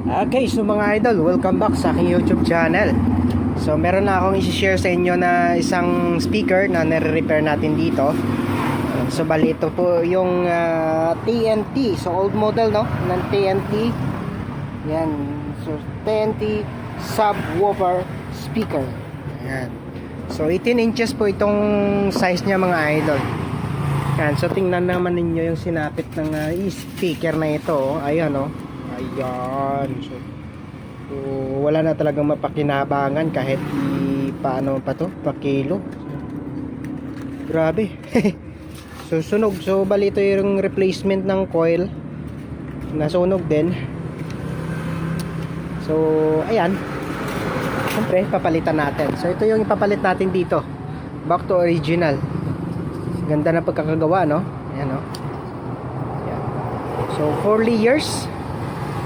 Okay, so mga idol, welcome back sa aking YouTube channel. So meron na akong i-share sa inyo na isang speaker na nare-repair natin dito. So bali ito po yung TNT. So old model, no, ng TNT. Yan. So TNT subwoofer speaker. Yan. So 18 inches po itong size niya mga idol. Yan. So tingnan naman ninyo yung sinapit ng speaker na ito. Ayan, oh. Ayan. So wala na talagang mapakinabangan kahit paano pa to, pakilo. Grabe. So sunog. So bali ito yung replacement ng coil. Nasunog din. So ayan. Siyempre papalitan natin. So ito yung ipapalit natin dito. Back to original. Ganda na pagkakagawa, no? Ayan, no? Ayan. So 4 layers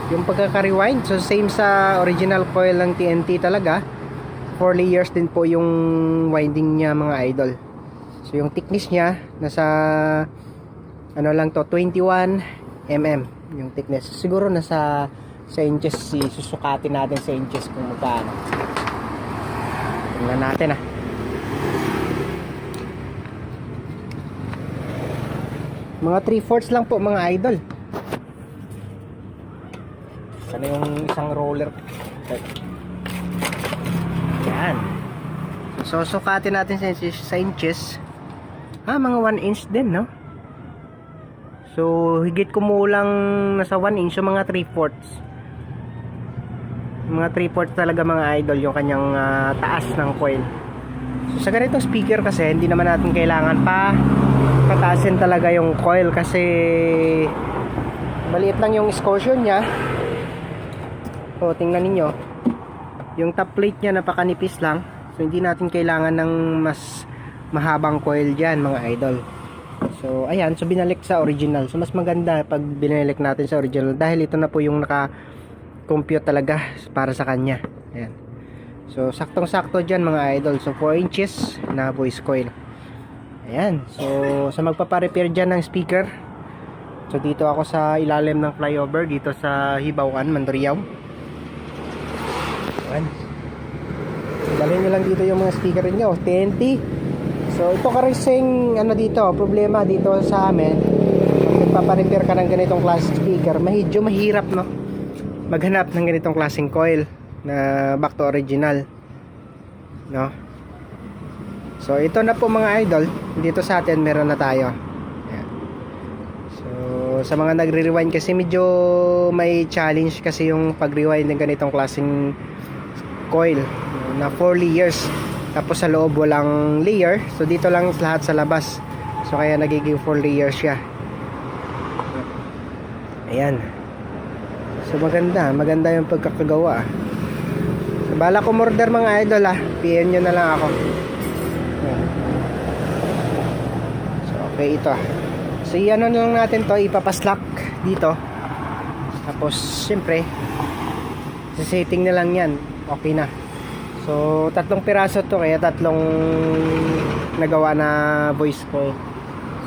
yung pagkaka-rewind. So same sa original coil ng TNT talaga. 4 layers din po yung winding niya mga idol. So yung thickness niya nasa ano lang to, 21 mm yung thickness. Siguro nasa sa inches, susukatin natin sa inches kung magkano. Tingnan natin mga 3/4 lang po mga idol. Ano yung isang roller. Yan. So sukatin natin sa inches. Mga 1 inch din, no? So higit kumulang nasa 1 inch, so mga 3/4. Mga 3/4 talaga mga idol yung kanyang taas ng coil. So sa ganitong speaker kasi hindi naman natin kailangan pataasin talaga yung coil kasi maliit lang yung excursion niya. O tingnan ninyo, yung top plate niya napakanipis lang. So hindi natin kailangan ng mas mahabang coil dyan mga idol. So ayan, so binalik sa original. So mas maganda pag binalik natin sa original dahil ito na po yung naka-compute talaga para sa kanya. Ayan. So saktong sakto dyan mga idol. So 4 inches na voice coil. Ayan. So sa magpaparepair dyan ng speaker, so dito ako sa ilalim ng flyover dito sa Hibawan, Mandurriao. Dalhin nyo lang dito yung mga speaker nyo TNT. So ito kasing dito, problema dito sa amin pag nagpaparepair ka ng ganitong klaseng speaker, medyo mahirap, no, maghanap ng ganitong klaseng coil na back to original, no. So ito na po mga idol, dito sa atin meron na tayo. Ayan. So sa mga nagre-rewind kasi medyo may challenge kasi yung pag-rewind ng ganitong klaseng coil na 4 layers tapos sa loob walang layer. So dito lang lahat sa labas, so kaya nagiging 4 layers siya. Ayan. So maganda yung pagkakagawa. So bala ko order mga idol, PM nyo na lang ako. Ayan. So okay ito. So iano na lang natin to, ipapaslak dito. Tapos syempre setting na lang yan, okay na. So 3 piraso to, kaya 3 nagawa na voice coil.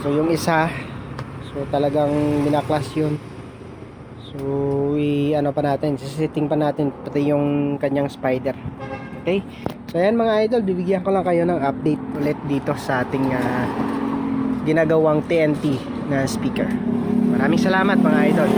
So yung isa, so talagang binaklas yun. So pa natin, setting pa natin pati yung kanyang spider. Okay, so ayan mga idol, bibigyan ko lang kayo ng update ulit dito sa ating ginagawang TNT na speaker. Maraming salamat mga idol.